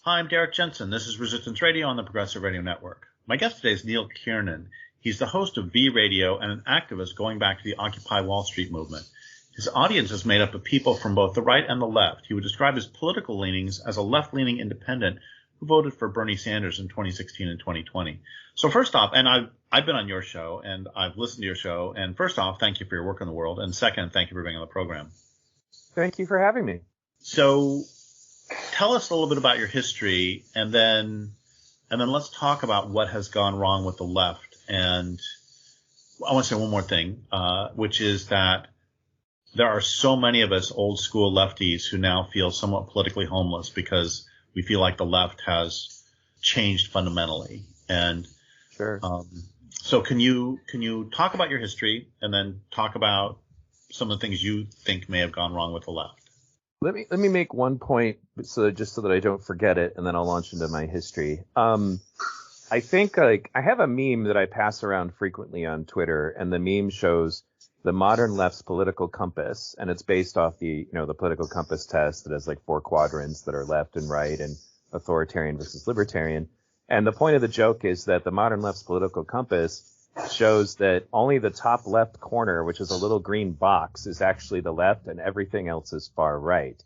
Hi, I'm Derrick Jensen. This is Resistance Radio on the Progressive Radio Network. My guest today is Neil Kiernan. He's the host of V Radio and an activist going back to the Occupy Wall Street movement. His audience is made up of people from both the right and the left. He would describe his political leanings as a left-leaning independent who voted for Bernie Sanders in 2016 and 2020. So first off, and I've been on your show and I've listened to your show. And first off, thank you for your work in the world. And second, thank you for being on the program. Thank you for having me. So tell us a little bit about your history, and then let's talk about what has gone wrong with the left. And I want to say one more thing, which is that there are so many of us old school lefties who now feel somewhat politically homeless because we feel like the left has changed fundamentally. And sure. So can you talk about your history and then talk about some of the things you think may have gone wrong with the left? Let me make one point so that I don't forget it, and then I'll launch into my history. I think I have a meme that I pass around frequently on Twitter, and the meme shows the modern left's political compass, and it's based off the political compass test that has like 4 quadrants that are left and right and authoritarian versus libertarian. And the point of the joke is that the modern left's political compass shows that only the top left corner, which is a little green box, is actually the left and everything else is far right.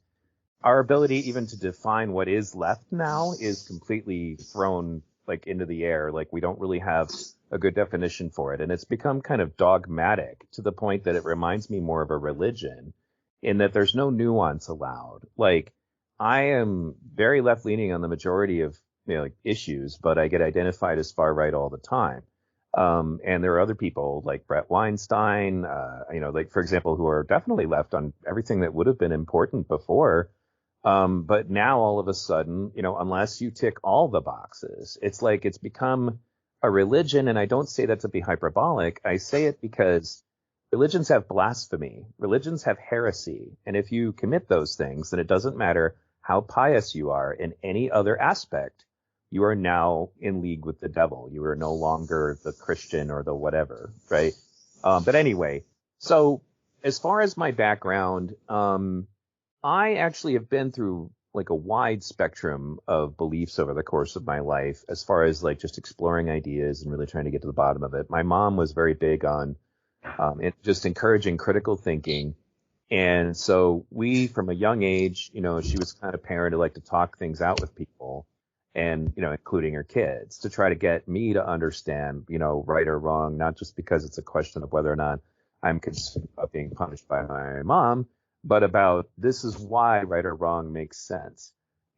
Our ability even to define what is left now is completely thrown like into the air. Like we don't really have a good definition for it. And it's become kind of dogmatic to the point that it reminds me more of a religion in that there's no nuance allowed. Like I am very left leaning on the majority of issues, but I get identified as far right all the time. And there are other people like Brett Weinstein, like, for example, who are definitely left on everything that would have been important before. But now all of a sudden, unless you tick all the boxes, it's like it's become a religion. And I don't say that to be hyperbolic. I say it because religions have blasphemy. Religions have heresy. And if you commit those things, then it doesn't matter how pious you are in any other aspect. You are now in league with the devil. You are no longer the Christian or the whatever, right? But anyway, so as far as my background, I actually have been through like a wide spectrum of beliefs over the course of my life, as far as like just exploring ideas and really trying to get to the bottom of it. My mom was very big on just encouraging critical thinking. And so we, from a young age, she was kind of parent who liked to talk things out with people. And, including her kids, to try to get me to understand, right or wrong, not just because it's a question of whether or not I'm concerned about being punished by my mom, but about this is why right or wrong makes sense.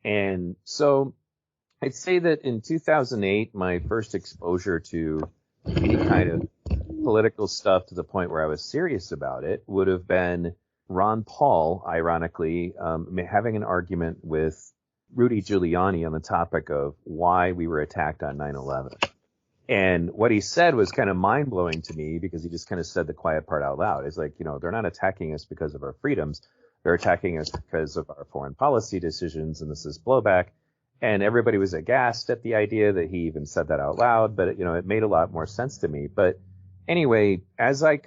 And so I'd say that in 2008, my first exposure to any kind of political stuff to the point where I was serious about it would have been Ron Paul, ironically, having an argument with Rudy Giuliani on the topic of why we were attacked on 9/11. And what he said was kind of mind-blowing to me because he just kind of said the quiet part out loud. It's like, they're not attacking us because of our freedoms. They're attacking us because of our foreign policy decisions, and this is blowback. And everybody was aghast at the idea that he even said that out loud, but it made a lot more sense to me. But anyway, as I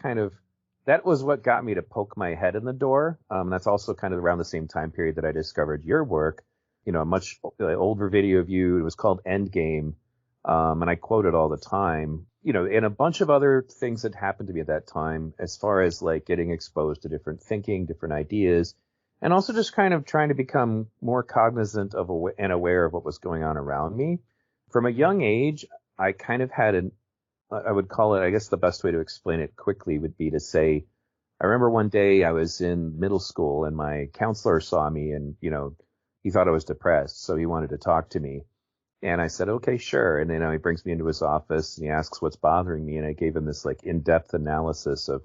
that was what got me to poke my head in the door. That's also kind of around the same time period that I discovered your work. A much older video of you. It was called Endgame. And I quote it all the time, and a bunch of other things that happened to me at that time, as far as like getting exposed to different thinking, different ideas, and also just kind of trying to become more cognizant of and aware of what was going on around me. From a young age, I kind of had I would call it, I guess the best way to explain it quickly would be to say, I remember one day I was in middle school and my counselor saw me and, he thought I was depressed, so he wanted to talk to me. And I said, okay, sure. And then he brings me into his office and he asks what's bothering me. And I gave him this like in-depth analysis of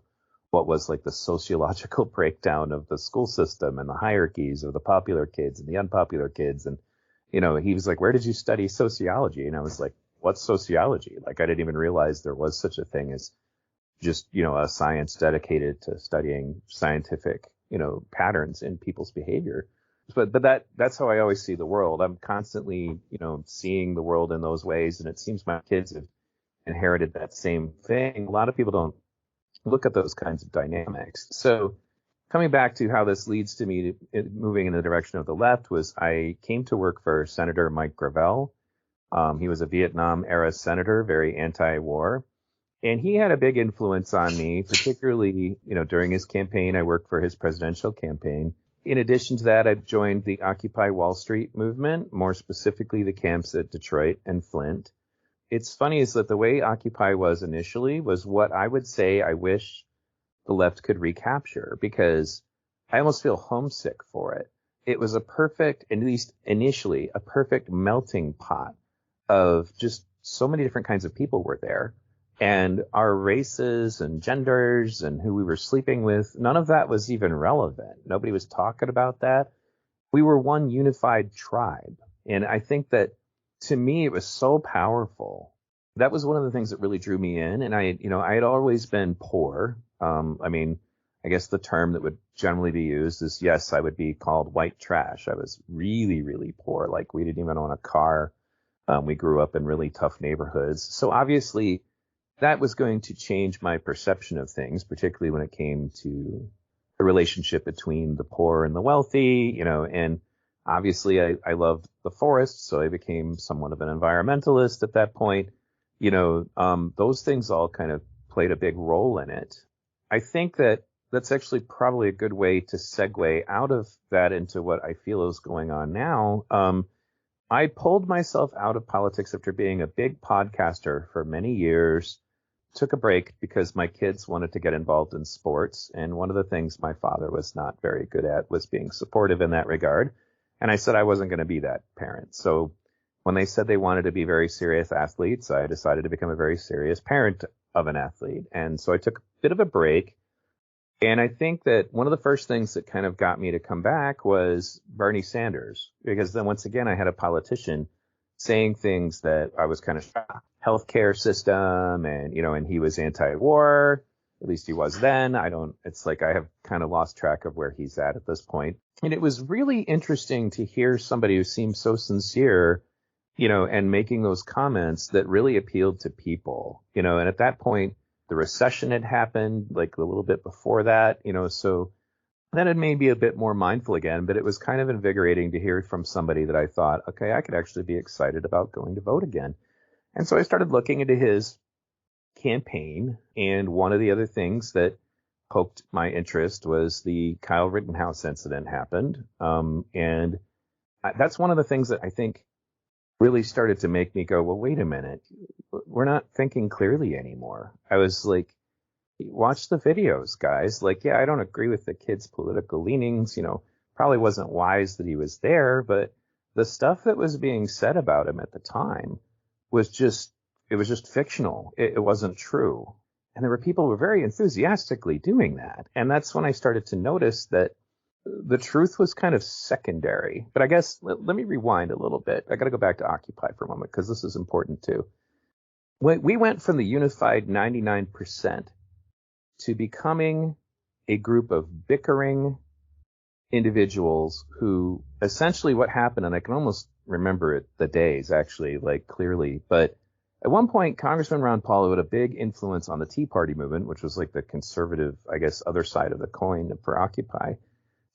what was like the sociological breakdown of the school system and the hierarchies of the popular kids and the unpopular kids. And, he was like, where did you study sociology? And I was like, what's sociology? Like, I didn't even realize there was such a thing as just, a science dedicated to studying scientific, patterns in people's behavior. But that's how I always see the world. I'm constantly, seeing the world in those ways. And it seems my kids have inherited that same thing. A lot of people don't look at those kinds of dynamics. So coming back to how this leads to me moving in the direction of the left was I came to work for Senator Mike Gravel. He was a Vietnam era senator, very anti-war. And he had a big influence on me, particularly, during his campaign. I worked for his presidential campaign. In addition to that, I've joined the Occupy Wall Street movement, more specifically the camps at Detroit and Flint. It's funny is that the way Occupy was initially was what I would say I wish the left could recapture, because I almost feel homesick for it. It was a perfect, at least initially, a perfect melting pot of just so many different kinds of people were there. And our races and genders and who we were sleeping with, none of that was even relevant. Nobody was talking about that. We were one unified tribe. And I think that, to me, it was so powerful. That was one of the things that really drew me in. And I had always been poor. I guess the term that would generally be used is, yes, I would be called white trash. I was really, really poor. Like, we didn't even own a car. We grew up in really tough neighborhoods. So obviously, that was going to change my perception of things, particularly when it came to the relationship between the poor and the wealthy, and obviously I loved the forest, so I became somewhat of an environmentalist at that point. Those things all kind of played a big role in it. I think that that's actually probably a good way to segue out of that into what I feel is going on now. I pulled myself out of politics after being a big podcaster for many years. Took a break because my kids wanted to get involved in sports. And one of the things my father was not very good at was being supportive in that regard. And I said I wasn't going to be that parent. So when they said they wanted to be very serious athletes, I decided to become a very serious parent of an athlete. And so I took a bit of a break. And I think that one of the first things that kind of got me to come back was Bernie Sanders, because then once again, I had a politician saying things that I was kind of shocked. Healthcare system, and he was anti-war. At least he was then. It's like I have kind of lost track of where he's at this point. And it was really interesting to hear somebody who seemed so sincere, and making those comments that really appealed to people, and at that point, the recession had happened like a little bit before that, so then it made me a bit more mindful again, but it was kind of invigorating to hear from somebody that I thought, okay, I could actually be excited about going to vote again. And so I started looking into his campaign, and one of the other things that poked my interest was the Kyle Rittenhouse incident happened. And that's one of the things that I think really started to make me go, well, wait a minute, we're not thinking clearly anymore. I was like, watch the videos, guys. Like, yeah, I don't agree with the kid's political leanings, probably wasn't wise that he was there, but the stuff that was being said about him at the time was just fictional. It wasn't true. And there were people who were very enthusiastically doing that. And that's when I started to notice that the truth was kind of secondary. But I guess let me rewind a little bit. I got to go back to Occupy for a moment, because this is important too. We went from the unified 99% to becoming a group of bickering individuals who essentially what happened, and I can almost remember it, the days actually, like clearly, but at one point, Congressman Ron Paul, who had a big influence on the Tea Party movement, which was like the conservative, I guess, other side of the coin for Occupy,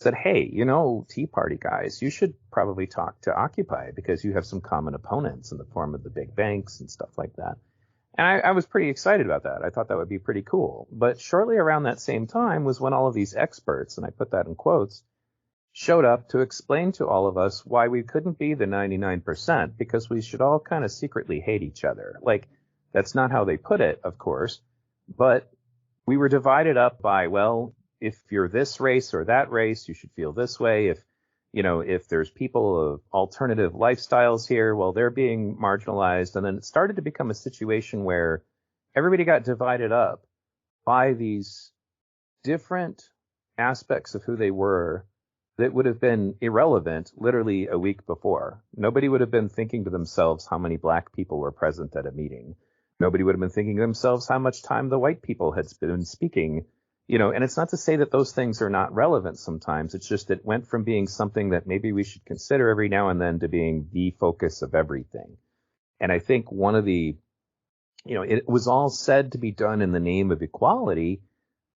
said, hey, Tea Party guys, you should probably talk to Occupy because you have some common opponents in the form of the big banks and stuff like that. And I was pretty excited about that. I thought that would be pretty cool. But shortly around that same time was when all of these experts, and I put that in quotes, showed up to explain to all of us why we couldn't be the 99% because we should all kind of secretly hate each other. Like, that's not how they put it, of course, but we were divided up by, well, if you're this race or that race, you should feel this way. If there's people of alternative lifestyles here, well, they're being marginalized. And then it started to become a situation where everybody got divided up by these different aspects of who they were that would have been irrelevant literally a week before. Nobody would have been thinking to themselves how many black people were present at a meeting. Nobody would have been thinking to themselves how much time the white people had been speaking. And it's not to say that those things are not relevant sometimes. It's just it went from being something that maybe we should consider every now and then to being the focus of everything. And I think one of the, it was all said to be done in the name of equality,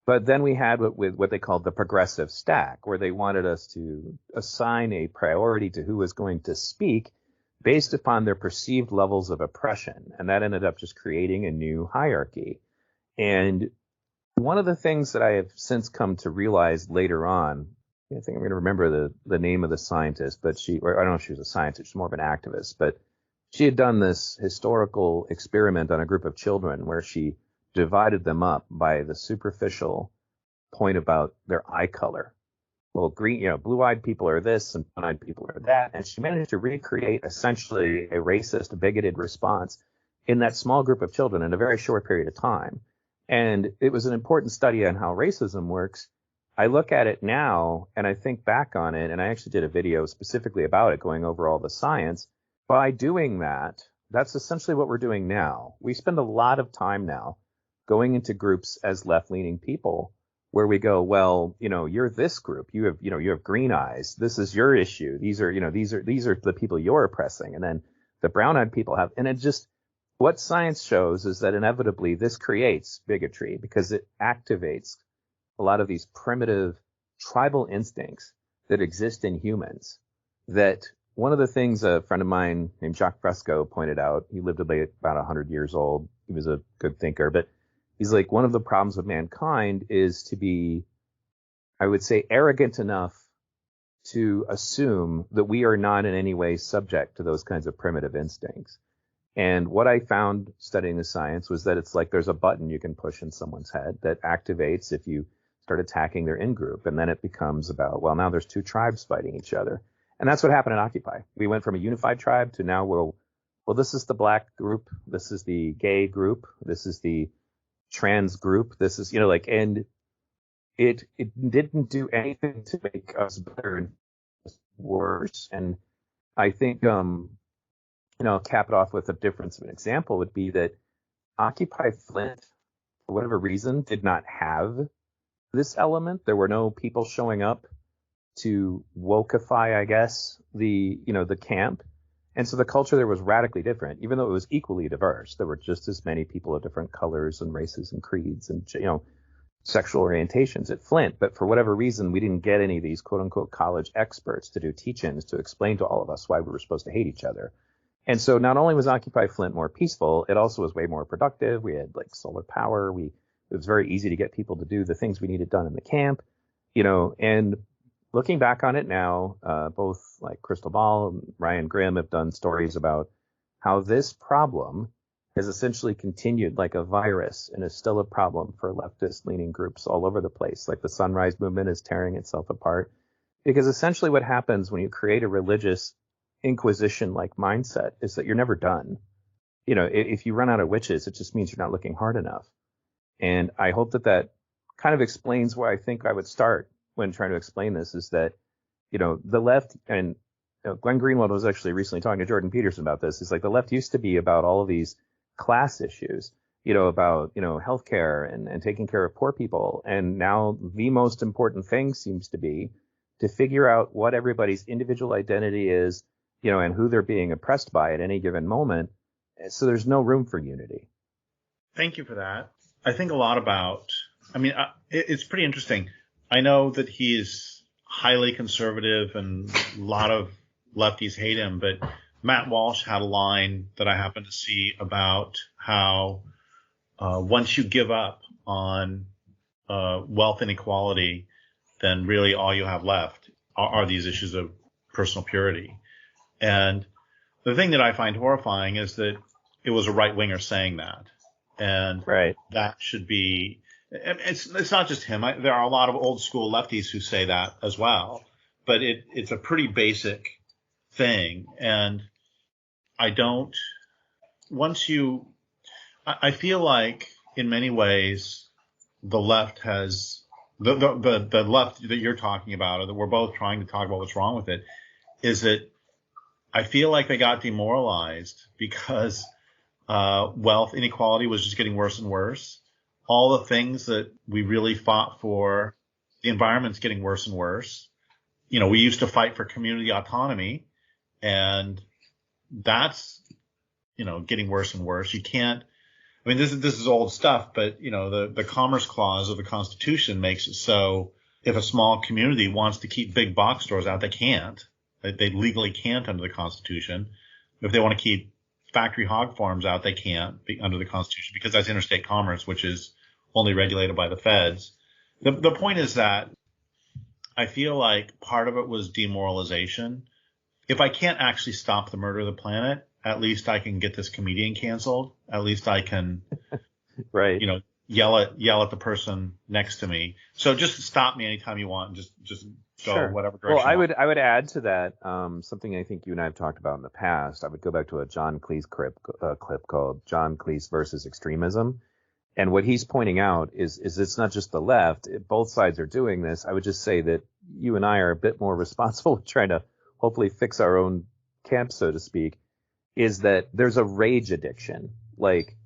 But then we had what they called the progressive stack, where they wanted us to assign a priority to who was going to speak based upon their perceived levels of oppression. And that ended up just creating a new hierarchy. And one of the things that I have since come to realize later on, I think I'm going to remember the name of the scientist, but I don't know if she was a scientist, she's more of an activist, but she had done this historical experiment on a group of children where she divided them up by the superficial point about their eye color. Well, blue-eyed people are this and brown-eyed people are that. And she managed to recreate essentially a racist, bigoted response in that small group of children in a very short period of time. And it was an important study on how racism works. I look at it now and I think back on it, and I actually did a video specifically about it, going over all the science. By doing that, that's essentially what we're doing now. We spend a lot of time now going into groups as left-leaning people where we go, well, you're this group. You have green eyes. This is your issue. These are the people you're oppressing. And then the brown-eyed people have, and it just, what science shows is that inevitably this creates bigotry because it activates a lot of these primitive tribal instincts that exist in humans. That one of the things a friend of mine named Jacques Fresco pointed out, he lived about 100 years old. He was a good thinker, but he's like, one of the problems of mankind is to be, I would say, arrogant enough to assume that we are not in any way subject to those kinds of primitive instincts. And what I found studying the science was that it's like there's a button you can push in someone's head that activates if you start attacking their in-group. And then it becomes about, well, now there's two tribes fighting each other. And that's what happened in Occupy. We went from a unified tribe to now, well, this is the black group. This is the gay group. This is the trans group. This is, and it didn't do anything to make us better and worse. And I think, cap it off with a difference of an example would be that Occupy Flint, for whatever reason, did not have this element. There were no people showing up to wokeify, I guess, the camp. And so the culture there was radically different, even though it was equally diverse. There were just as many people of different colors and races and creeds and, sexual orientations at Flint. But for whatever reason, we didn't get any of these quote unquote college experts to do teach-ins to explain to all of us why we were supposed to hate each other. And so not only was Occupy Flint more peaceful, it also was way more productive. We had solar power. It was very easy to get people to do the things we needed done in the camp, and looking back on it now, both like Crystal Ball and Ryan Grimm have done stories about how this problem has essentially continued like a virus and is still a problem for leftist leaning groups all over the place. Like the Sunrise Movement is tearing itself apart because essentially what happens when you create a religious inquisition-like mindset is that you're never done. If you run out of witches, it just means you're not looking hard enough. And I hope that kind of explains where I think I would start when trying to explain this is that, the left, and Glenn Greenwald was actually recently talking to Jordan Peterson about this. It's like the left used to be about all of these class issues, about, healthcare and taking care of poor people. And now the most important thing seems to be to figure out what everybody's individual identity is, and who they're being oppressed by at any given moment. So there's no room for unity. Thank you for that. I think a lot about, it's pretty interesting. I know that he's highly conservative and a lot of lefties hate him, but Matt Walsh had a line that I happened to see about how once you give up on wealth inequality, then really all you have left are these issues of personal purity. And the thing that I find horrifying is that it was a right-winger saying that. And right. That should be – it's not just him. There are a lot of old-school lefties who say that as well. But it's a pretty basic thing. And I don't – I feel like in many ways the left has – the left that you're talking about, or that we're both trying to talk about what's wrong with it, is that I feel like they got demoralized because wealth inequality was just getting worse and worse. All the things that we really fought for, the environment's getting worse and worse. We used to fight for community autonomy, and that's, getting worse and worse. You can't I mean, this is old stuff, but the Commerce Clause of the Constitution makes it so if a small community wants to keep big box stores out, they can't. They legally can't under the Constitution. If they want to keep factory hog farms out, they can't under the Constitution because that's interstate commerce, which is only regulated by the feds. The point is that I feel like part of it was demoralization. If I can't actually stop the murder of the planet, at least I can get this comedian canceled. At least I can, right. Yell at the person next to me. So just stop me anytime you want. Just go Sure. whatever direction. Well, I would add to that something I think you and I have talked about in the past. I would go back to a John Cleese clip called John Cleese versus Extremism. And what he's pointing out is it's not just the left. Both sides are doing this. I would just say that you and I are a bit more responsible trying to hopefully fix our own camp, so to speak, is that there's a rage addiction. Like,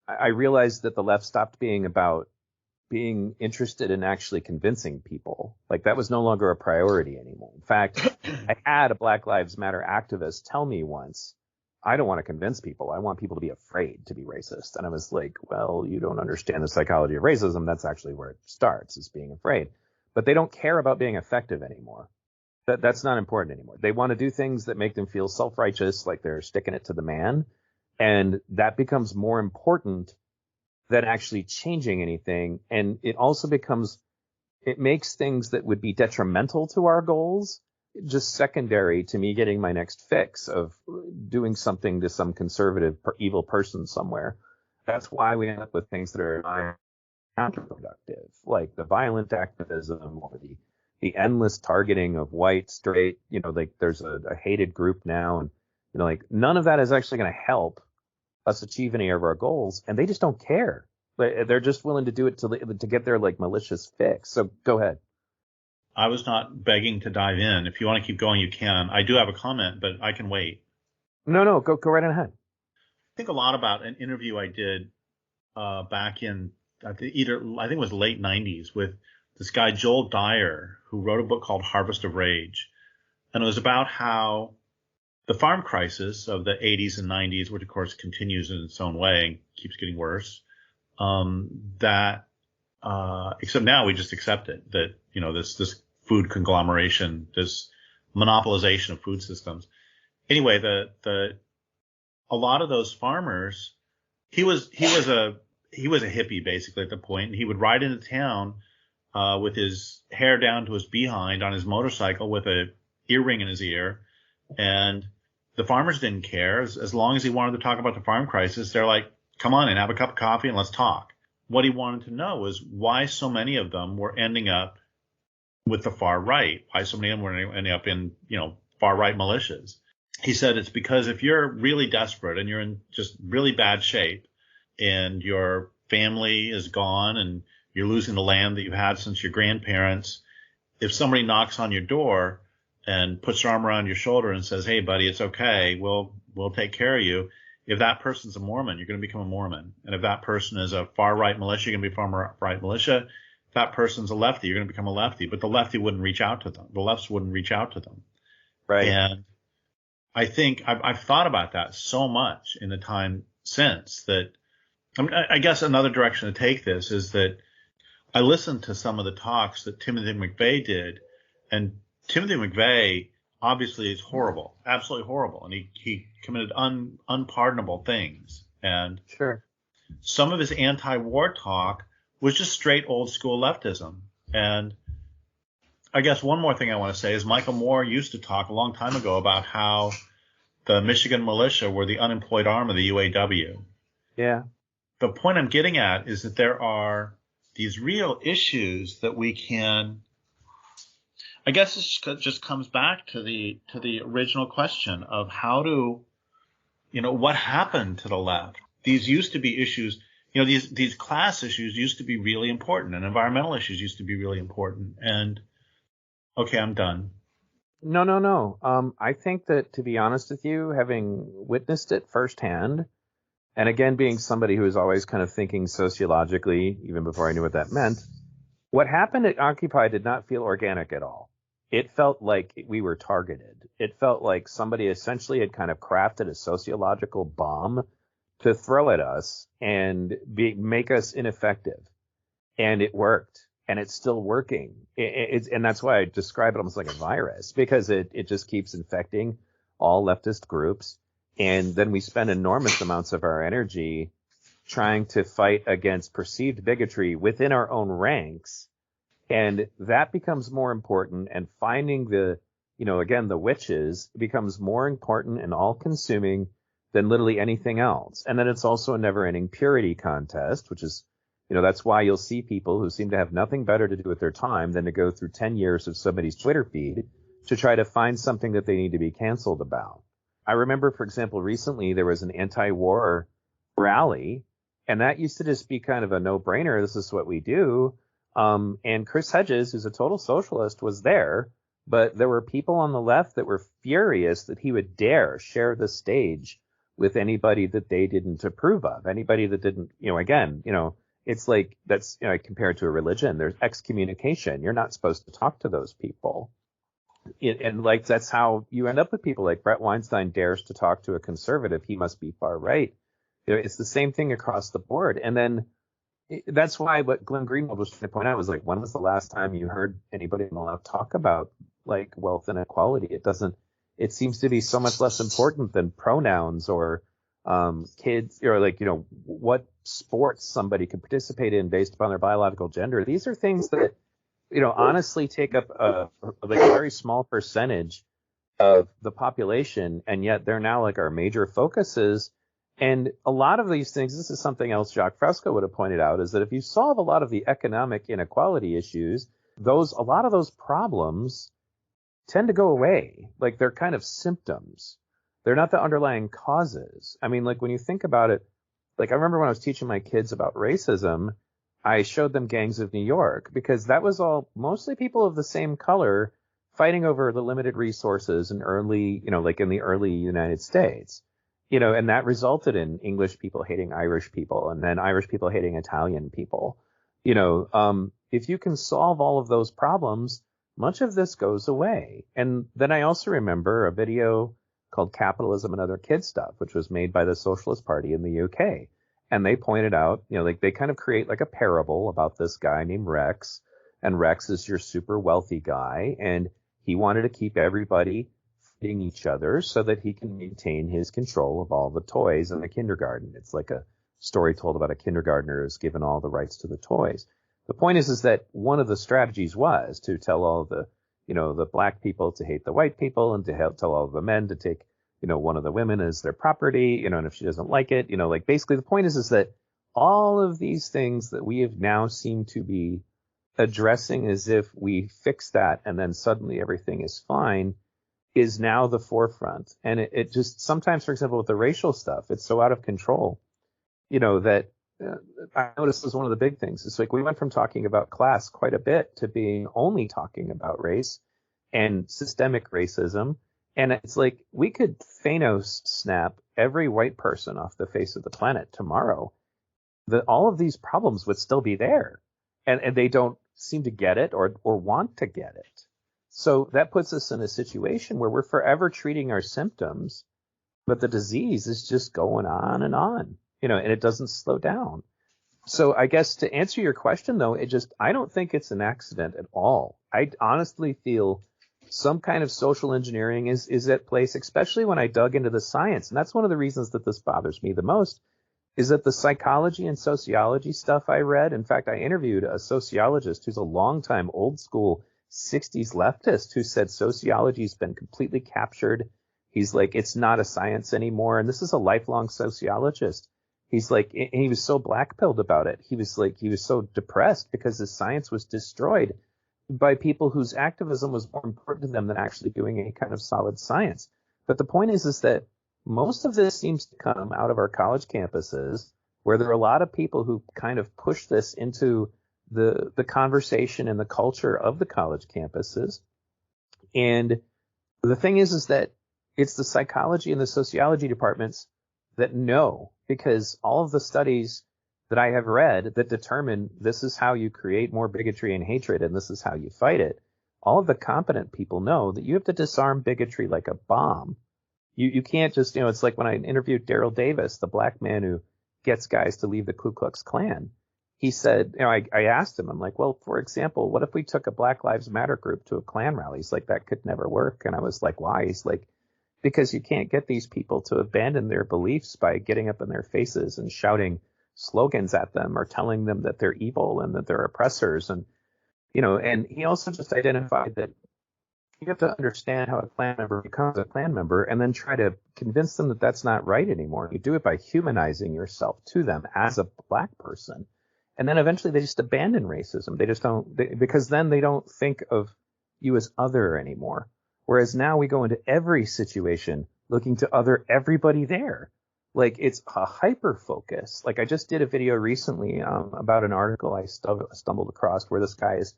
I realized that the left stopped being about being interested in actually convincing people. Like, that was no longer a priority anymore. In fact, I had a Black Lives Matter activist tell me once, I don't want to convince people. I want people to be afraid to be racist. And I was like, well, you don't understand the psychology of racism. That's actually where it starts, is being afraid. But they don't care about being effective anymore. That's not important anymore. They want to do things that make them feel self-righteous, like they're sticking it to the man. And that becomes more important than actually changing anything. And it also it makes things that would be detrimental to our goals just secondary to me getting my next fix of doing something to some conservative evil person somewhere. That's why we end up with things that are counterproductive, like the violent activism or the endless targeting of white, straight, like there's a hated group now. And, like none of that is actually going to help us achieve any of our goals. And they just don't care. They're just willing to do it to get their like malicious fix. So go ahead. I was not begging to dive in. If you want to keep going, you can. I do have a comment, but I can wait. No, go right ahead. I think a lot about an interview I did back in I think it was late 90s with this guy Joel Dyer, who wrote a book called Harvest of Rage, and it was about how the farm crisis of the 80s and 90s, which of course continues in its own way and keeps getting worse, except now we just accept it, that this food conglomeration, this monopolization of food systems. Anyway, a lot of those farmers, he was a hippie basically at the point, and he would ride into town with his hair down to his behind on his motorcycle with a earring in his ear, and the farmers didn't care as long as he wanted to talk about the farm crisis. They're like, come on in, have a cup of coffee and let's talk. What he wanted to know was why so many of them were ending up with the far right, why so many of them were ending up in, far right militias. He said it's because if you're really desperate and you're in just really bad shape and your family is gone and you're losing the land that you've had since your grandparents, if somebody knocks on your door and puts their arm around your shoulder and says, hey, buddy, it's okay, we'll take care of you. If that person's a Mormon, you're going to become a Mormon. And if that person is a far-right militia, you're going to be a far-right militia. If that person's a lefty, you're going to become a lefty. But the lefty wouldn't reach out to them. The lefts wouldn't reach out to them. Right. And I think I've thought about that so much in the time since that I guess another direction to take this is that I listened to some of the talks that Timothy McVeigh did, and Timothy McVeigh obviously is horrible, absolutely horrible, and he committed unpardonable things. And sure, some of his anti-war talk was just straight old school leftism. And I guess one more thing I want to say is Michael Moore used to talk a long time ago about how the Michigan militia were the unemployed arm of the UAW. Yeah. The point I'm getting at is that there are these real issues that we can, I guess it just comes back to the original question of how to, what happened to the left? These used to be issues, these class issues used to be really important, and environmental issues used to be really important. And okay, I'm done. No. I think that, to be honest with you, having witnessed it firsthand, and again, being somebody who was always kind of thinking sociologically, even before I knew what that meant, what happened at Occupy did not feel organic at all. It felt like we were targeted. It felt like somebody essentially had kind of crafted a sociological bomb to throw at us and make us ineffective. And it worked. And it's still working. And that's why I describe it almost like a virus, because it just keeps infecting all leftist groups. And then we spend enormous amounts of our energy trying to fight against perceived bigotry within our own ranks. And that becomes more important. And finding the witches becomes more important and all consuming than literally anything else. And then it's also a never ending purity contest, which is, that's why you'll see people who seem to have nothing better to do with their time than to go through 10 years of somebody's Twitter feed to try to find something that they need to be canceled about. I remember, for example, recently there was an anti-war rally, and that used to just be kind of a no-brainer. This is what we do. And Chris Hedges, who's a total socialist, was there, but there were people on the left that were furious that he would dare share the stage with anybody that they didn't approve of, anybody that didn't, it's like that's compared to a religion. There's excommunication. You're not supposed to talk to those people. And like that's how you end up with people like Brett Weinstein dares to talk to a conservative. He must be far right. It's the same thing across the board. And then that's why what Glenn Greenwald was trying to point out was like, when was the last time you heard anybody in the left talk about like wealth inequality? It seems to be so much less important than pronouns or kids, or like, what sports somebody could participate in based upon their biological gender. These are things that, honestly take up a very small percentage of the population, and yet they're now like our major focuses. And a lot of these things, this is something else Jacques Fresco would have pointed out, is that if you solve a lot of the economic inequality issues, a lot of those problems tend to go away. Like they're kind of symptoms. They're not the underlying causes. I mean, like when you think about it, like I remember when I was teaching my kids about racism, I showed them Gangs of New York, because that was all mostly people of the same color fighting over the limited resources in early, like in the early United States, and that resulted in English people hating Irish people and then Irish people hating Italian people. If you can solve all of those problems, much of this goes away. And then I also remember a video called Capitalism and Other Kid Stuff, which was made by the Socialist Party in the UK. And they pointed out, like they kind of create like a parable about this guy named Rex. And Rex is your super wealthy guy. And he wanted to keep everybody feeding each other so that he can maintain his control of all the toys in the kindergarten. It's like a story told about a kindergartner who's given all the rights to the toys. The point is that one of the strategies was to tell all the black people to hate the white people, and to tell all the men to take, one of the women as their property, and if she doesn't like it, like basically the point is that all of these things that we have now seem to be addressing as if we fix that and then suddenly everything is fine is now the forefront. And it just sometimes, for example, with the racial stuff, it's so out of control, that I noticed was one of the big things. It's like we went from talking about class quite a bit to being only talking about race and systemic racism. And it's like we could Thanos snap every white person off the face of the planet tomorrow. All of these problems would still be there. And they don't seem to get it or want to get it. So that puts us in a situation where we're forever treating our symptoms, but the disease is just going on, and it doesn't slow down. So I guess to answer your question, though, I don't think it's an accident at all. I honestly feel some kind of social engineering is at place, especially when I dug into the science. And that's one of the reasons that this bothers me the most, is that the psychology and sociology stuff I read, in fact, I interviewed a sociologist who's a longtime old school 60s leftist who said sociology's been completely captured. He's like, it's not a science anymore. And this is a lifelong sociologist. He's like, and he was so black-pilled about it. He was so depressed because his science was destroyed by people whose activism was more important to them than actually doing any kind of solid science. But the point is that most of this seems to come out of our college campuses, where there are a lot of people who kind of push this into the conversation and the culture of the college campuses. And the thing is that it's the psychology and the sociology departments that know, because all of the studies that I have read that determine this is how you create more bigotry and hatred and this is how you fight it, all of the competent people know that you have to disarm bigotry like a bomb. You can't just, it's like when I interviewed Daryl Davis, the black man who gets guys to leave the Ku Klux Klan. He said, I asked him, I'm like, well, for example, what if we took a Black Lives Matter group to a Klan rally? He's like, that could never work. And I was like, why? He's like, because you can't get these people to abandon their beliefs by getting up in their faces and shouting slogans at them or telling them that they're evil and that they're oppressors. And, and he also just identified that you have to understand how a Klan member becomes a Klan member and then try to convince them that that's not right anymore. You do it by humanizing yourself to them as a black person. And then eventually they just abandon racism. They just don't, because then they don't think of you as other anymore. Whereas now we go into every situation looking to other everybody there. Like it's a hyper focus. Like I just did a video recently about an article I stumbled across where this guy is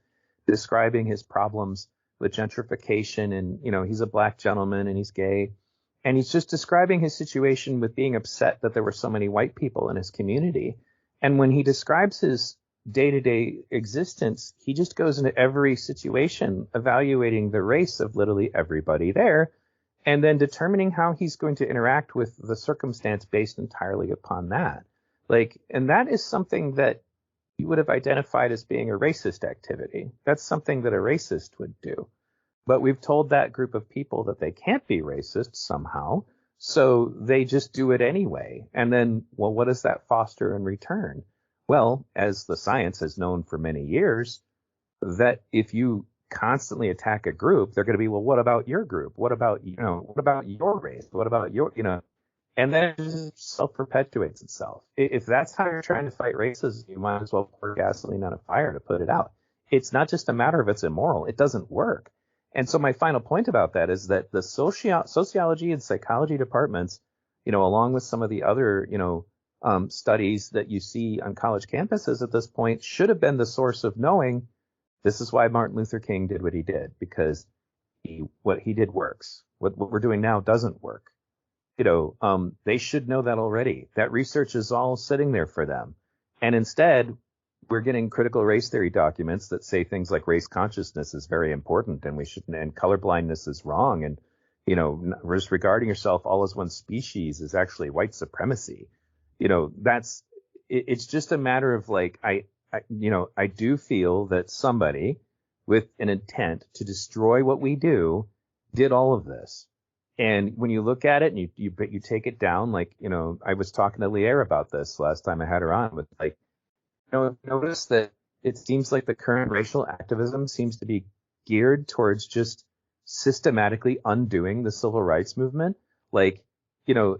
describing his problems with gentrification, and he's a black gentleman and he's gay, and he's just describing his situation with being upset that there were so many white people in his community. And when he describes his day-to-day existence, he just goes into every situation evaluating the race of literally everybody there and then determining how he's going to interact with the circumstance based entirely upon that. And that is something that you would have identified as being a racist activity. That's something that a racist would do. But we've told that group of people that they can't be racist somehow, so they just do it anyway. And then, well, what does that foster in return? Well, as the science has known for many years, that if you constantly attack a group, they're going to be, well, what about your group? What about, what about your race? What about your, and then it just self-perpetuates itself. If that's how you're trying to fight racism, you might as well pour gasoline on a fire to put it out. It's not just a matter of it's immoral. It doesn't work. And so my final point about that is that the sociology and psychology departments, along with some of the other, studies that you see on college campuses at this point, should have been the source of knowing this is why Martin Luther King did what he did, because what he did works. What we're doing now doesn't work. They should know that already. That research is all sitting there for them. And instead, we're getting critical race theory documents that say things like race consciousness is very important and we shouldn't, and colorblindness is wrong. And, just regarding yourself all as one species is actually white supremacy. It's just a matter of I do feel that somebody with an intent to destroy what we do did all of this. And when you look at it and you take it down, I was talking to Lear about this last time I had her on, with notice that it seems like the current racial activism seems to be geared towards just systematically undoing the civil rights movement.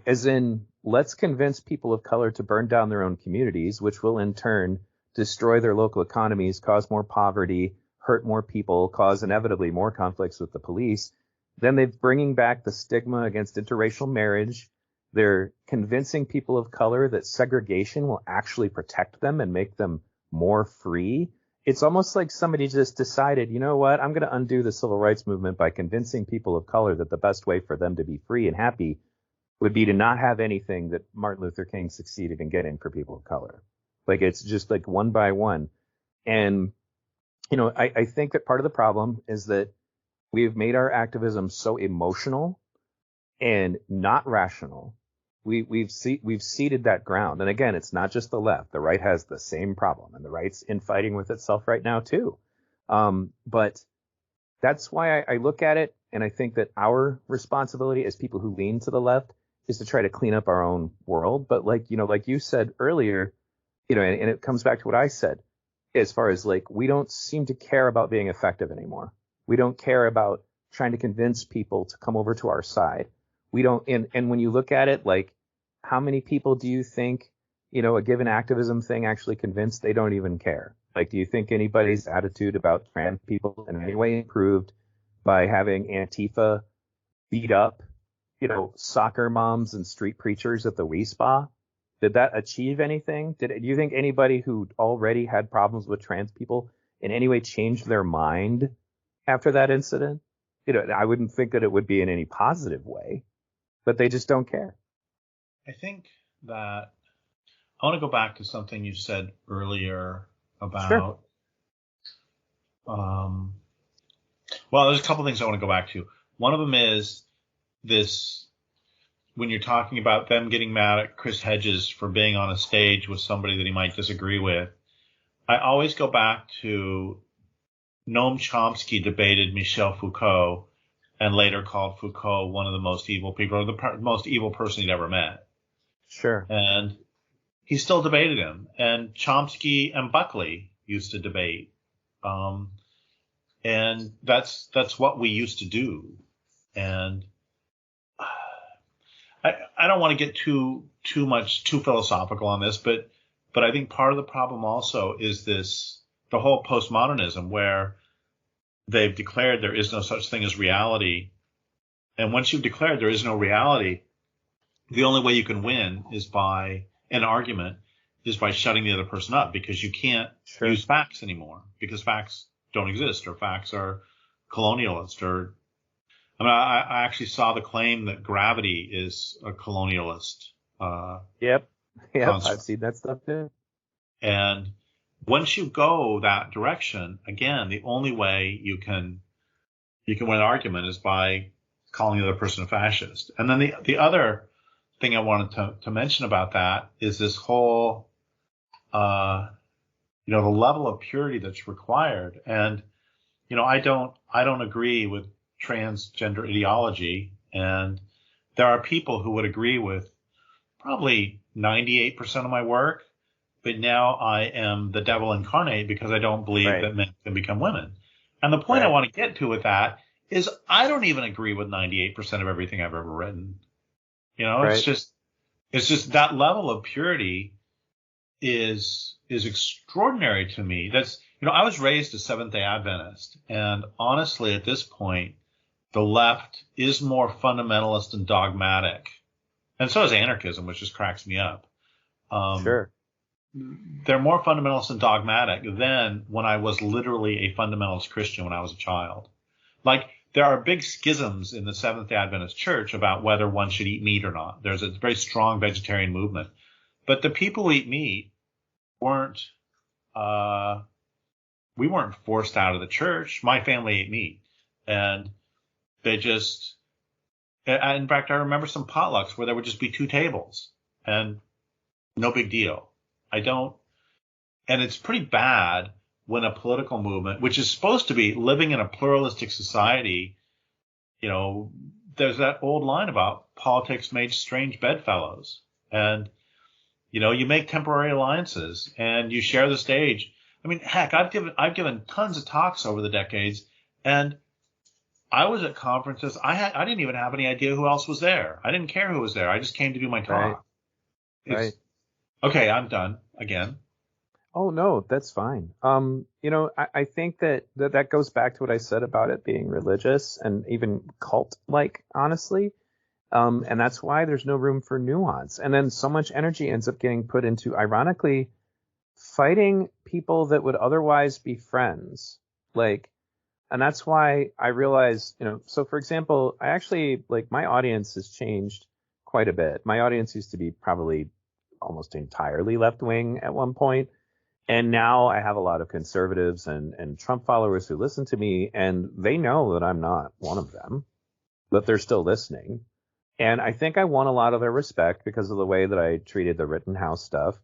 As in, let's convince people of color to burn down their own communities, which will in turn destroy their local economies, cause more poverty, hurt more people, cause inevitably more conflicts with the police. Then they're bringing back the stigma against interracial marriage. They're convincing people of color that segregation will actually protect them and make them more free. It's almost like somebody just decided, you know what, I'm going to undo the civil rights movement by convincing people of color that the best way for them to be free and happy would be to not have anything that Martin Luther King succeeded in getting for people of color. It's just one by one. And, I think that part of the problem is that we've made our activism so emotional and not rational. We've ceded that ground. And again, it's not just the left. The right has the same problem, and the right's infighting with itself right now too. But that's why I look at it, and I think that our responsibility as people who lean to the left is to try to clean up our own world. But like you said earlier, and it comes back to what I said, as far as we don't seem to care about being effective anymore. We don't care about trying to convince people to come over to our side. We don't, and when you look at it, how many people do you think, a given activism thing actually convinced? They don't even care. Do you think anybody's attitude about trans people in any way improved by having Antifa beat up, soccer moms and street preachers at the Wii Spa? Did that achieve anything? Do you think anybody who already had problems with trans people in any way changed their mind after that incident? I wouldn't think that it would be in any positive way, but they just don't care. I think that I want to go back to something you said earlier about, Sure. Well, there's a couple things I want to go back to. One of them is this when you're talking about them getting mad at Chris Hedges for being on a stage with somebody that he might disagree with, I always go back to Noam Chomsky debated Michel Foucault and later called Foucault one of the most evil people, or the most evil person he'd ever met. Sure. And he still debated him. And Chomsky and Buckley used to debate. And that's what we used to do. And I don't want to get too philosophical on this, but I think part of the problem also is the whole postmodernism, where they've declared there is no such thing as reality. And once you've declared there is no reality, the only way you can win is by an argument, is by shutting the other person up, because you can't use facts anymore, because facts don't exist, or facts are colonialist, or I actually saw the claim that gravity is a colonialist. Yep, concept. I've seen that stuff too. And once you go that direction, again, the only way you can win an argument is by calling the other person a fascist. And then the other thing I wanted to mention about that is this whole, the level of purity that's required. And, I don't agree with transgender ideology. And there are people who would agree with probably 98% of my work. But now I am the devil incarnate because I don't believe that men can become women. And the point I want to get to with that is I don't even agree with 98% of everything I've ever written. It's just that level of purity is extraordinary to me. That's, I was raised a Seventh-day Adventist, and honestly, at this point, the left is more fundamentalist and dogmatic, and so is anarchism, which just cracks me up. Sure. They're more fundamentalist and dogmatic than when I was literally a fundamentalist Christian when I was a child. Like, there are big schisms in the Seventh-day Adventist Church about whether one should eat meat or not. There's a very strong vegetarian movement. But the people who eat meat we weren't forced out of the church. My family ate meat. And they just, in fact, I remember some potlucks where there would just be two tables and no big deal. And it's pretty bad when a political movement, which is supposed to be living in a pluralistic society, there's that old line about politics made strange bedfellows. And, you make temporary alliances and you share the stage. I mean, heck, I've given tons of talks over the decades, and I was at conferences. I didn't even have any idea who else was there. I didn't care who was there. I just came to do my talk. Right. Okay, I'm done again. Oh, no, that's fine. I think that goes back to what I said about it being religious and even cult-like, honestly. And that's why there's no room for nuance. And then so much energy ends up getting put into, ironically, fighting people that would otherwise be friends. And that's why I realize, so for example, I actually, my audience has changed quite a bit. My audience used to be probably almost entirely left-wing at one point. And now I have a lot of conservatives and Trump followers who listen to me, and they know that I'm not one of them, but they're still listening. And I think I won a lot of their respect because of the way that I treated the Rittenhouse stuff,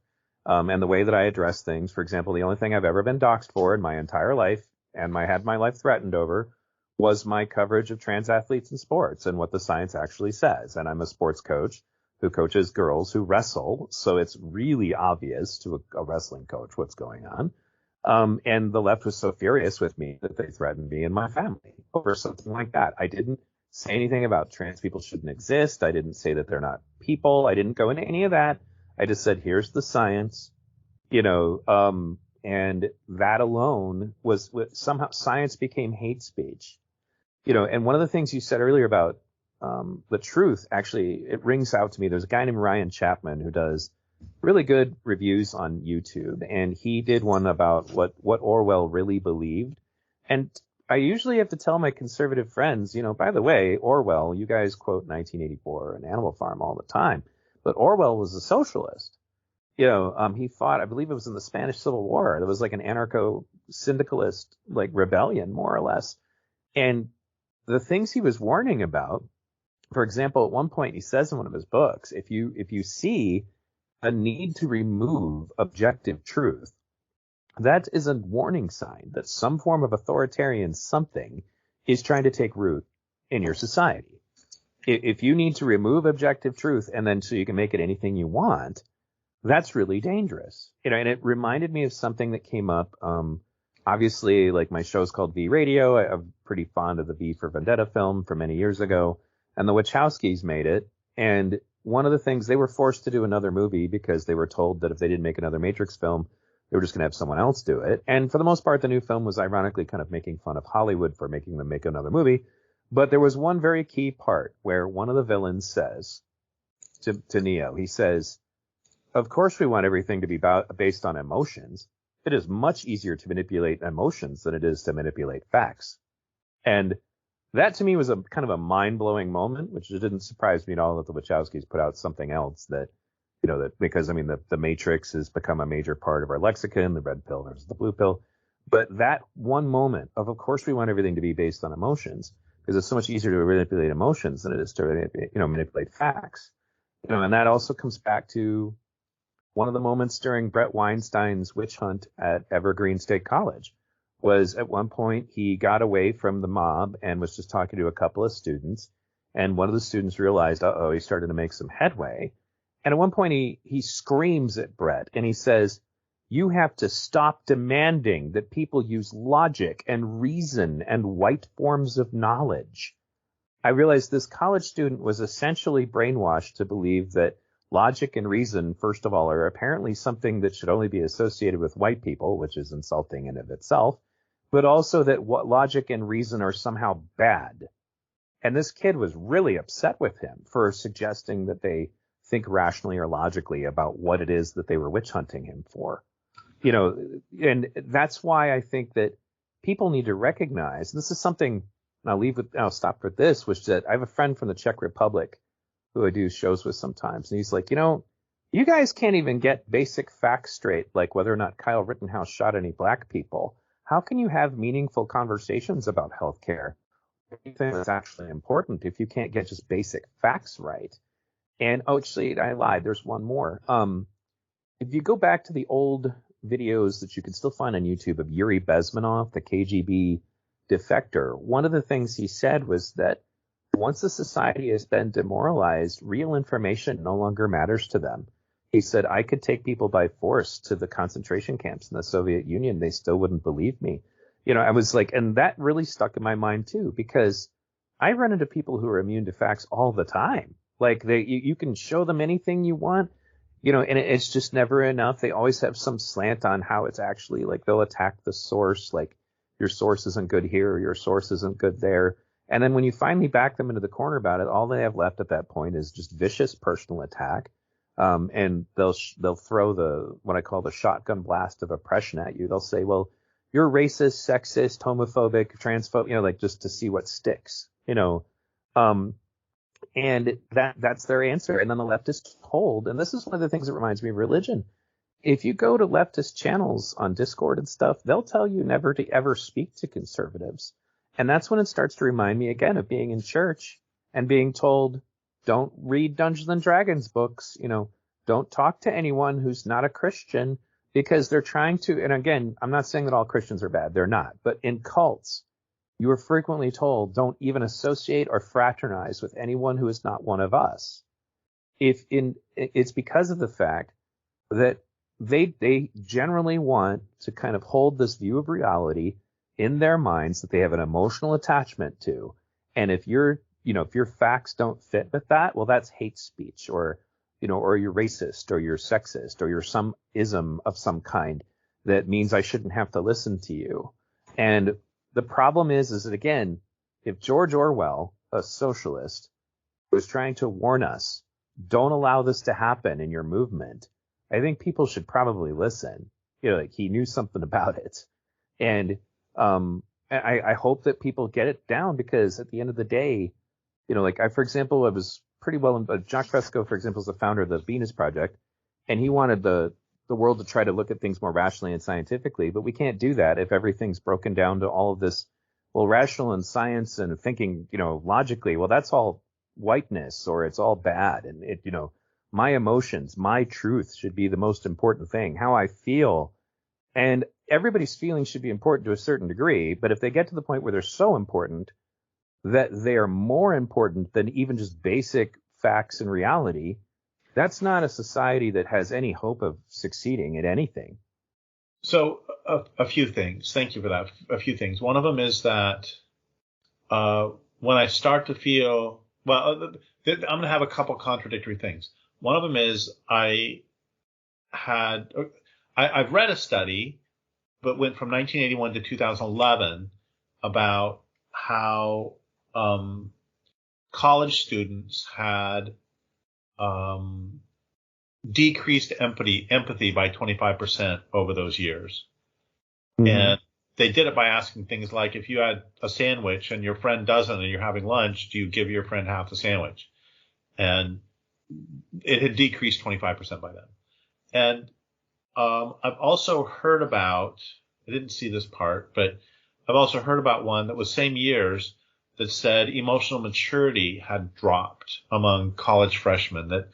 and the way that I addressed things. For example, the only thing I've ever been doxxed for in my entire life, and I had my life threatened over, was my coverage of trans athletes in sports and what the science actually says. And I'm a sports coach who coaches girls who wrestle, so it's really obvious to a wrestling coach what's going on. And the left was so furious with me that they threatened me and my family over something like that. I didn't say anything about trans people shouldn't exist. I didn't say that they're not people. I didn't go into any of that. I just said, here's the science, and that alone was somehow science became hate speech, and one of the things you said earlier about the truth, actually, it rings out to me. There's a guy named Ryan Chapman who does really good reviews on YouTube, and he did one about what Orwell really believed. And I usually have to tell my conservative friends, by the way, Orwell, you guys quote 1984 and Animal Farm all the time, but Orwell was a socialist. He fought, I believe it was in the Spanish Civil War. There was like an anarcho-syndicalist rebellion, more or less. And the things he was warning about For example, at one point he says in one of his books, if you see a need to remove objective truth, that is a warning sign that some form of authoritarian something is trying to take root in your society. If you need to remove objective truth and then so you can make it anything you want, that's really dangerous. And it reminded me of something that came up. Obviously, like my show's called V Radio. I'm pretty fond of the V for Vendetta film from many years ago. And the Wachowskis made it. And one of the things, they were forced to do another movie because they were told that if they didn't make another Matrix film, they were just going to have someone else do it. And for the most part, the new film was ironically kind of making fun of Hollywood for making them make another movie. But there was one very key part where one of the villains says to Neo, he says, of course we want everything to be based on emotions. It is much easier to manipulate emotions than it is to manipulate facts. And that to me was a kind of a mind-blowing moment, which didn't surprise me at all that the Wachowskis put out something else that, that because, I mean, the Matrix has become a major part of our lexicon, the red pill versus the blue pill. But that one moment of course we want everything to be based on emotions, because it's so much easier to manipulate emotions than it is to, manipulate facts. And that also comes back to one of the moments during Brett Weinstein's witch hunt at Evergreen State College was at one point he got away from the mob and was just talking to a couple of students. And one of the students realized, he's starting to make some headway. And at one point he screams at Brett and he says, you have to stop demanding that people use logic and reason and white forms of knowledge. I realized this college student was essentially brainwashed to believe that logic and reason, first of all, are apparently something that should only be associated with white people, which is insulting in of itself, but also that what logic and reason are somehow bad. And this kid was really upset with him for suggesting that they think rationally or logically about what it is that they were witch hunting him for. And that's why I think that people need to recognize, and this is something, and I'll stop with this, which that I have a friend from the Czech Republic who I do shows with sometimes. And he's like, you guys can't even get basic facts straight, like whether or not Kyle Rittenhouse shot any black people. How can you have meaningful conversations about healthcare? Anything that's actually important if you can't get just basic facts right? And actually, I lied. There's one more. If you go back to the old videos that you can still find on YouTube of Yuri Bezmenov, the KGB defector, one of the things he said was that once a society has been demoralized, real information no longer matters to them. He said, I could take people by force to the concentration camps in the Soviet Union. They still wouldn't believe me. I was like, and that really stuck in my mind too, because I run into people who are immune to facts all the time. Like you can show them anything you want, and it's just never enough. They always have some slant on how it's actually like they'll attack the source. Like your source isn't good here or your source isn't good there. And then when you finally back them into the corner about it, all they have left at that point is just vicious personal attack. And they'll throw what I call the shotgun blast of oppression at you. They'll say, well, you're racist, sexist, homophobic, transphobic, like just to see what sticks, and that's their answer. And then the leftists hold. And this is one of the things that reminds me of religion. If you go to leftist channels on Discord and stuff, they'll tell you never to ever speak to conservatives. And that's when it starts to remind me again of being in church and being told, don't read Dungeons and Dragons books, don't talk to anyone who's not a Christian, because they're trying to, and again, I'm not saying that all Christians are bad, they're not, but in cults, you are frequently told don't even associate or fraternize with anyone who is not one of us. It's because of the fact that they generally want to kind of hold this view of reality in their minds that they have an emotional attachment to. And if your facts don't fit with that, well, that's hate speech, or you're racist, or you're sexist, or you're some ism of some kind that means I shouldn't have to listen to you. And the problem is that, again, if George Orwell, a socialist, was trying to warn us, don't allow this to happen in your movement, I think people should probably listen. Like he knew something about it. And I hope that people get it down, because at the end of the day, for example, I was pretty well, Jacques Fresco, for example, is the founder of the Venus Project, and he wanted the world to try to look at things more rationally and scientifically, but we can't do that if everything's broken down to all of this, well, rational and science and thinking, logically. Well, that's all whiteness or it's all bad. And my emotions, my truth should be the most important thing, how I feel. And everybody's feelings should be important to a certain degree. But if they get to the point where they're so important that they are more important than even just basic facts and reality, that's not a society that has any hope of succeeding at anything. So a few things. Thank you for that. A few things. One of them is that when I start to feel, I'm going to have a couple contradictory things. One of them is I've read a study, but went from 1981 to 2011 about how college students had decreased empathy by 25% over those years. Mm-hmm. And they did it by asking things like, if you had a sandwich and your friend doesn't and you're having lunch, do you give your friend half the sandwich? And it had decreased 25% by then. And I've also heard about, I didn't see this part, but I've also heard about one that was same years that said emotional maturity had dropped among college freshmen, that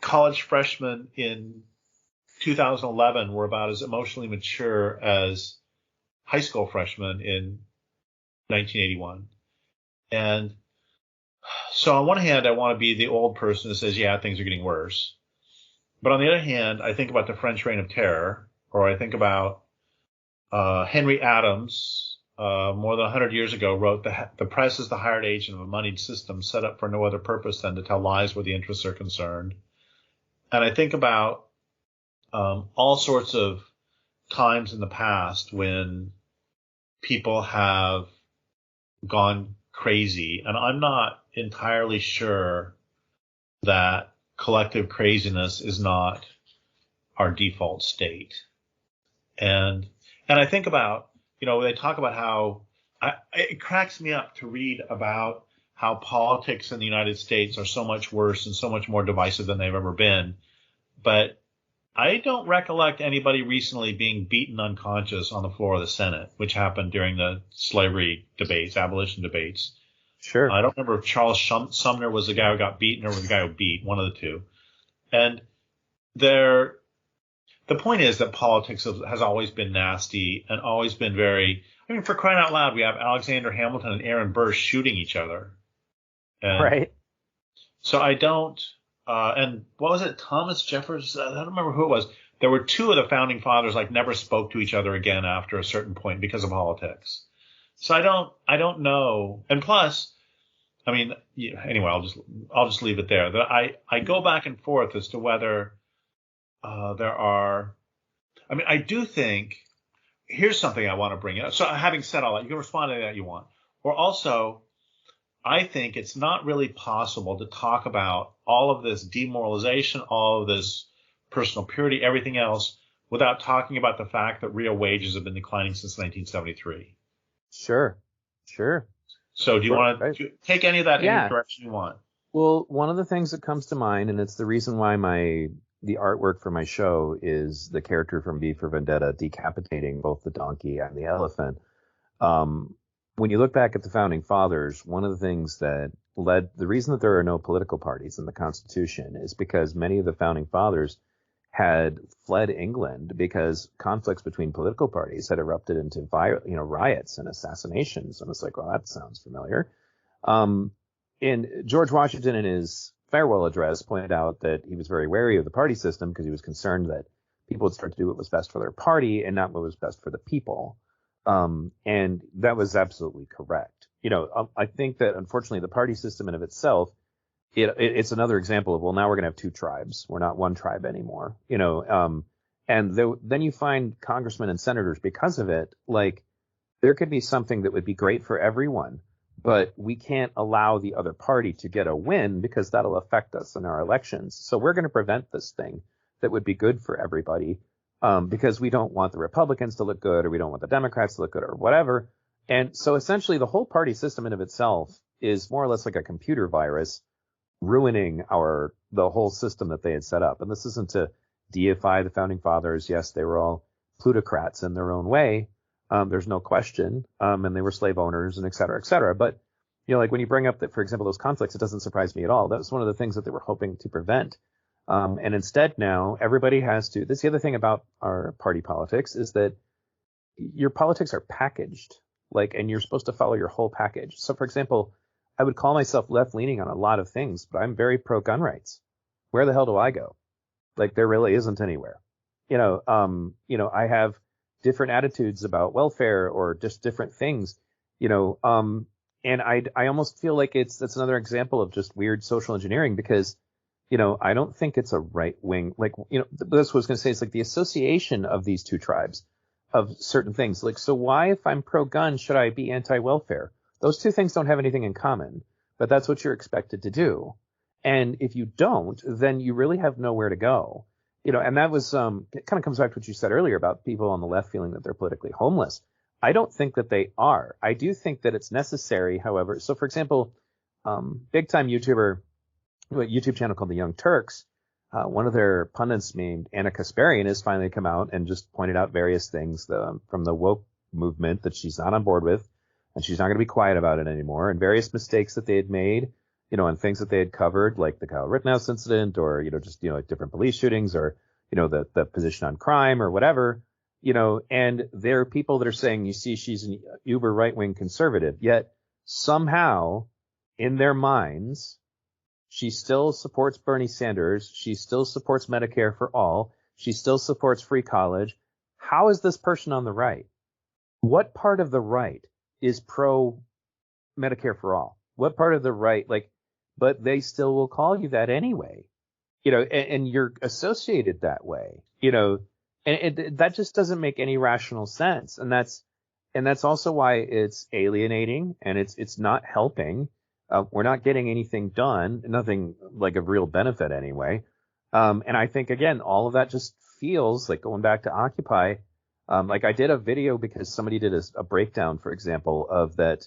college freshmen in 2011 were about as emotionally mature as high school freshmen in 1981. And so on one hand, I want to be the old person who says, yeah, things are getting worse. But on the other hand, I think about the French Reign of Terror, or I think about Henry Adams, more than 100 years ago, wrote, the press is the hired agent of a moneyed system set up for no other purpose than to tell lies where the interests are concerned. And I think about all sorts of times in the past when people have gone crazy, and I'm not entirely sure that collective craziness is not our default state. And I think about, they talk about how it cracks me up to read about how politics in the United States are so much worse and so much more divisive than they've ever been. But I don't recollect anybody recently being beaten unconscious on the floor of the Senate, which happened during the slavery debates, abolition debates. Sure. I don't remember if Charles Sumner was the guy who got beaten or was the guy who beat, one of the two. And the point is that politics has always been nasty and always been for crying out loud, we have Alexander Hamilton and Aaron Burr shooting each other. And right. So I don't, and what was it? Thomas Jefferson? I don't remember who it was. There were two of the founding fathers never spoke to each other again after a certain point because of politics. So I don't know. And plus, anyway, I'll just leave it there. That I go back and forth as to whether there are. I do think. Here's something I want to bring up. So having said all that, you can respond to that you want. Or also, I think it's not really possible to talk about all of this demoralization, all of this personal purity, everything else, without talking about the fact that real wages have been declining since 1973. Sure. So do you want to take any of that in any direction you want? Well, one of the things that comes to mind, and it's the reason why the artwork for my show is the character from V for Vendetta decapitating both the donkey and the elephant. When you look back at the founding fathers, one of the things that the reason that there are no political parties in the Constitution is because many of the founding fathers had fled England because conflicts between political parties had erupted into riots and assassinations. And it's like, well, that sounds familiar. And George Washington, in his farewell address, pointed out that he was very wary of the party system because he was concerned that people would start to do what was best for their party and not what was best for the people. And that was absolutely correct. I think that unfortunately the party system in of itself, it's another example of, well, now we're going to have two tribes. We're not one tribe anymore, and then you find congressmen and senators because of it. There could be something that would be great for everyone, but we can't allow the other party to get a win because that'll affect us in our elections. So we're going to prevent this thing that would be good for everybody, because we don't want the Republicans to look good, or we don't want the Democrats to look good, or whatever. And so essentially the whole party system in of itself is more or less like a computer virus ruining the whole system that they had set up. And this isn't to deify the founding fathers. Yes, they were all plutocrats in their own way. There's no question. And they were slave owners and et cetera, et cetera. But Like when you bring up that, for example, those conflicts, it doesn't surprise me at all. That was one of the things that they were hoping to prevent. And instead now everybody has to, that's the other thing about our party politics, is that your politics are packaged, and you're supposed to follow your whole package. So for example, I would call myself left leaning on a lot of things, but I'm very pro gun rights. Where the hell do I go? There really isn't anywhere. I have different attitudes about welfare or just different things, and I almost feel like that's another example of just weird social engineering, because, I don't think it's a right wing, that's what I was going to say. It's the association of these two tribes of certain things. So why, if I'm pro gun, should I be anti welfare? Those two things don't have anything in common, but that's what you're expected to do. And if you don't, then you really have nowhere to go. And that was, it kind of comes back to what you said earlier about people on the left feeling that they're politically homeless. I don't think that they are. I do think that it's necessary, however. So for example, big time YouTuber, a YouTube channel called The Young Turks, one of their pundits named Anna Kasparian has finally come out and just pointed out various things from the woke movement that she's not on board with, and she's not going to be quiet about it anymore, and various mistakes that they had made, and things that they had covered, like the Kyle Rittenhouse incident, or, just, different police shootings, or, the position on crime or whatever, and there are people that are saying, you see, she's an uber right-wing conservative, yet somehow in their minds, she still supports Bernie Sanders. She still supports Medicare for all. She still supports free college. How is this person on the right? What part of the right is pro Medicare for all? What part of the right, but they still will call you that anyway, and you're associated that way, and that just doesn't make any rational sense. And that's also why it's alienating, and it's not helping. We're not getting anything done, nothing of real benefit anyway. And I think, again, all of that just feels like, going back to Occupy, I did a video because somebody did a breakdown, for example, of that.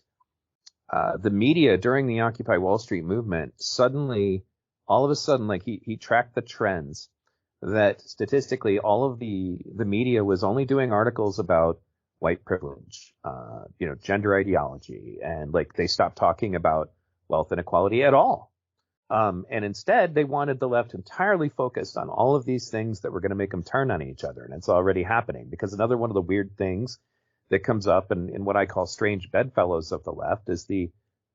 The media during the Occupy Wall Street movement, suddenly, all of a sudden, he tracked the trends that statistically all of the media was only doing articles about white privilege, gender ideology, and they stopped talking about wealth inequality at all. And instead, they wanted the left entirely focused on all of these things that were going to make them turn on each other. And it's already happening, because another one of the weird things that comes up in what I call strange bedfellows of the left is the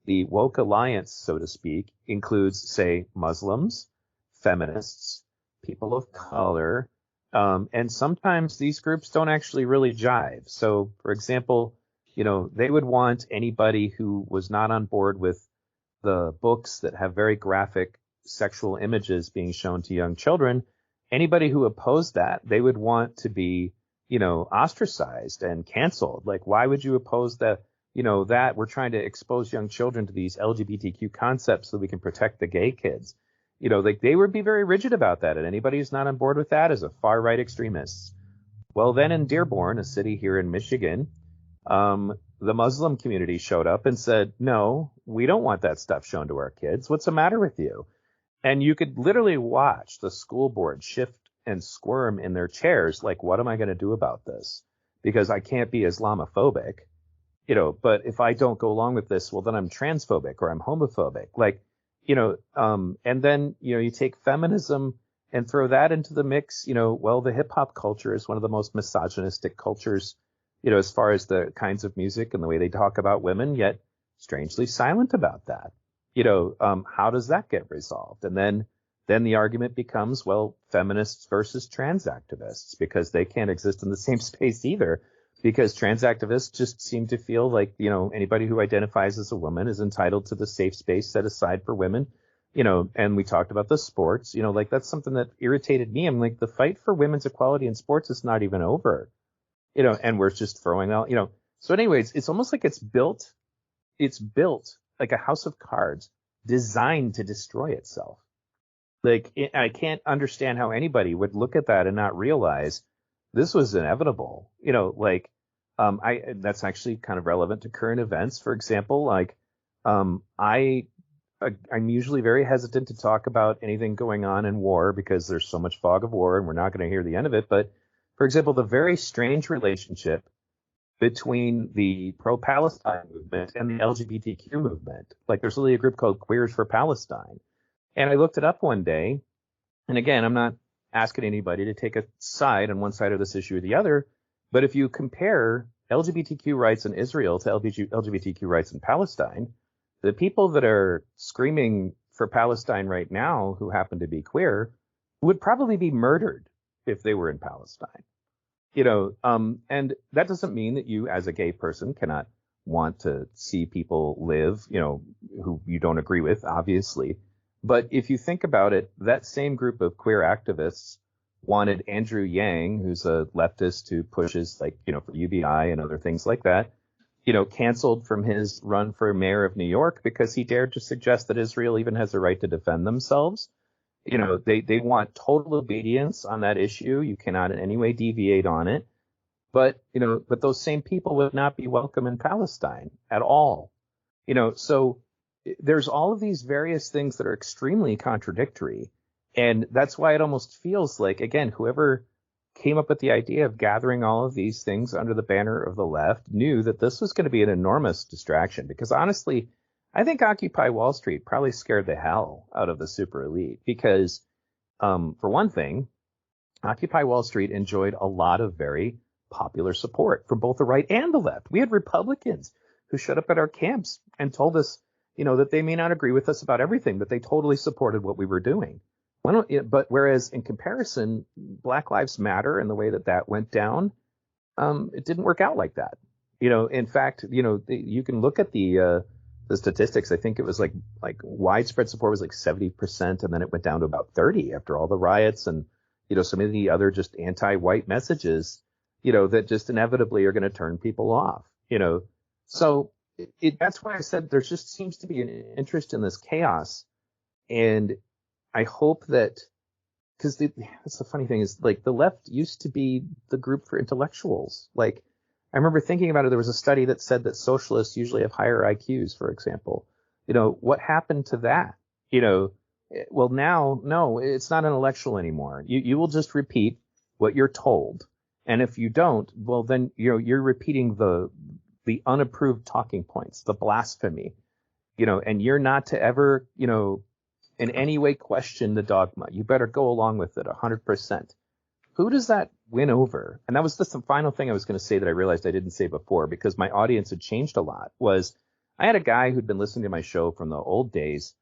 woke alliance, so to speak, includes, say, Muslims, feminists, people of color, and sometimes these groups don't actually really jive. So, for example, they would want anybody who was not on board with the books that have very graphic sexual images being shown to young children, anybody who opposed that, they would want to be ostracized and canceled. Why would you oppose that? That we're trying to expose young children to these LGBTQ concepts so we can protect the gay kids. They would be very rigid about that. And anybody who's not on board with that is a far right extremist. Well, then in Dearborn, a city here in Michigan, the Muslim community showed up and said, no, we don't want that stuff shown to our kids. What's the matter with you? And you could literally watch the school board shift and squirm in their chairs. What am I going to do about this? Because I can't be Islamophobic, but if I don't go along with this, well, then I'm transphobic or I'm homophobic. And then, you take feminism and throw that into the mix. Well, the hip hop culture is one of the most misogynistic cultures, as far as the kinds of music and the way they talk about women, yet strangely silent about that. How does that get resolved? And then the argument becomes, well, feminists versus trans activists, because they can't exist in the same space either, because trans activists just seem to feel like, anybody who identifies as a woman is entitled to the safe space set aside for women, and we talked about the sports, that's something that irritated me. I'm the fight for women's equality in sports is not even over, and we're just throwing out, so anyways, it's almost like it's built like a house of cards designed to destroy itself. I can't understand how anybody would look at that and not realize this was inevitable. That's actually kind of relevant to current events. For example, I'm usually very hesitant to talk about anything going on in war because there's so much fog of war and we're not going to hear the end of it. But for example, the very strange relationship between the pro-Palestine movement and the LGBTQ movement. Like there's really a group called Queers for Palestine. And I looked it up one day. And again, I'm not asking anybody to take a side on one side of this issue or the other. But if you compare LGBTQ rights in Israel to LGBTQ rights in Palestine, the people that are screaming for Palestine right now who happen to be queer would probably be murdered if they were in Palestine. And that doesn't mean that you as a gay person cannot want to see people live, who you don't agree with, obviously. But if you think about it, that same group of queer activists wanted Andrew Yang, who's a leftist who pushes for UBI and other things like that, canceled from his run for mayor of New York because he dared to suggest that Israel even has a right to defend themselves. They want total obedience on that issue. You cannot in any way deviate on it. But those same people would not be welcome in Palestine at all. So there's all of these various things that are extremely contradictory. And that's why it almost feels like, again, whoever came up with the idea of gathering all of these things under the banner of the left knew that this was going to be an enormous distraction. Because honestly, I think Occupy Wall Street probably scared the hell out of the super elite because, for one thing, Occupy Wall Street enjoyed a lot of very popular support from both the right and the left. We had Republicans who showed up at our camps and told us, that they may not agree with us about everything, but they totally supported what we were doing. But whereas in comparison, Black Lives Matter and the way that went down, it didn't work out like that. In fact, you can look at the statistics. I think it was like widespread support was like 70%, and then it went down to about 30 after all the riots and some of the other just anti-white messages, that just inevitably are going to turn people off. So that's why I said there just seems to be an interest in this chaos, and I hope that because that's the funny thing is like the left used to be the group for intellectuals. Like I remember thinking about it. There was a study that said that socialists usually have higher IQs, for example. What happened to that? Well, now, no, it's not intellectual anymore. You will just repeat what you're told. And if you don't, well, then, you're repeating the unapproved talking points, the blasphemy, and you're not to ever, in any way question the dogma. You better go along with it 100%. Who does that win over? And that was the final thing I was going to say that I realized I didn't say before because my audience had changed a lot was I had a guy who'd been listening to my show from the old days,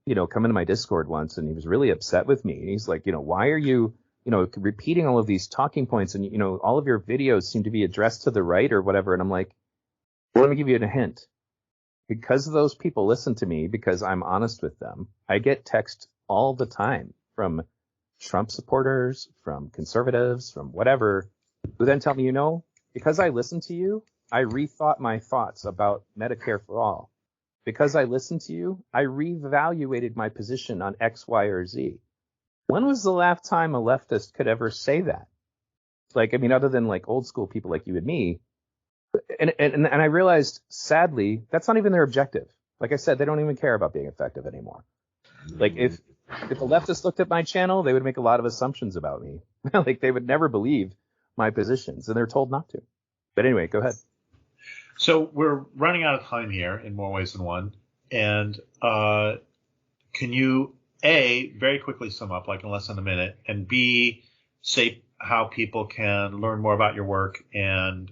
come into my Discord once and he was really upset with me. And he's like, why are you, repeating all of these talking points and, all of your videos seem to be addressed to the right or whatever. And I'm like, well, let me give you a hint. Because those people listen to me, because I'm honest with them, I get text all the time from Trump supporters, from conservatives, from whatever, who then tell me, because I listened to you, I rethought my thoughts about Medicare for all. Because I listened to you, I reevaluated my position on X, Y, or Z. When was the last time a leftist could ever say that? Other than like old school people like you and me. And I realized, sadly, that's not even their objective. Like I said, they don't even care about being effective anymore. Like if the leftists looked at my channel, they would make a lot of assumptions about me. Like they would never believe my positions, and they're told not to. But anyway, go ahead. So we're running out of time here in more ways than one. And can you, A, very quickly sum up, like in less than a minute, and B, say how people can learn more about your work and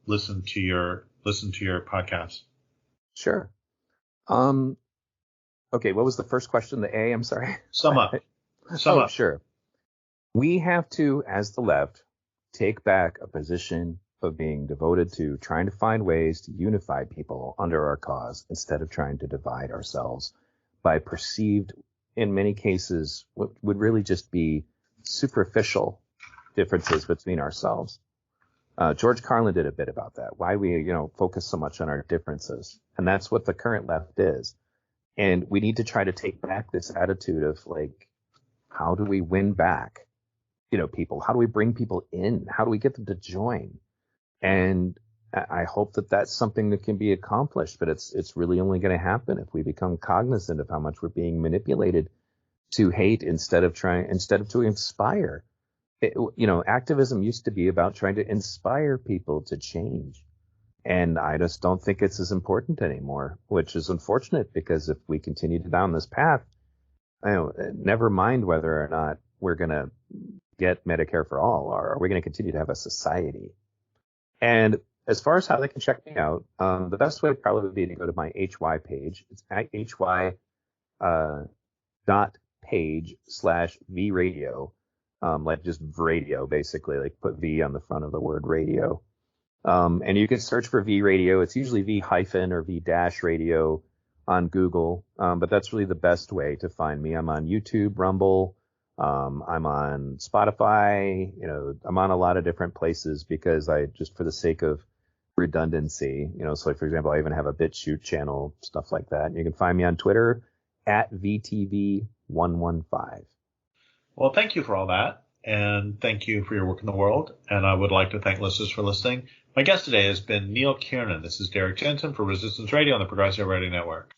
listen to your podcast? Sure. Okay, what was the first question? The A, I'm sorry. Sum up. Sum up. Sure. We have to, as the left, take back a position of being devoted to trying to find ways to unify people under our cause instead of trying to divide ourselves by perceived, in many cases, what would really just be superficial differences between ourselves. George Carlin did a bit about that, why we, focus so much on our differences. And that's what the current left is. And we need to try to take back this attitude of like, how do we win back, people? How do we bring people in? How do we get them to join? And I hope that that's something that can be accomplished, but it's really only going to happen if we become cognizant of how much we're being manipulated to hate instead of to inspire. activism used to be about trying to inspire people to change. And I just don't think it's as important anymore, which is unfortunate, because if we continue down this path, never mind whether or not we're going to get Medicare for all, or are we going to continue to have a society? And as far as how they can check me out, the best way probably would be to go to my HY page. It's at HY.page/VRadio, like just radio, basically, like put V on the front of the word radio. And you can search for V Radio. It's usually V- or V- radio on Google. But that's really the best way to find me. I'm on YouTube, Rumble. I'm on Spotify. I'm on a lot of different places, because just for the sake of redundancy, so like, for example, I even have a BitChute channel, stuff like that. And you can find me on Twitter at VTV115. Well, thank you for all that. And thank you for your work in the world. And I would like to thank listeners for listening. My guest today has been Neil Kiernan. This is Derrick Jensen for Resistance Radio on the Progressive Radio Network.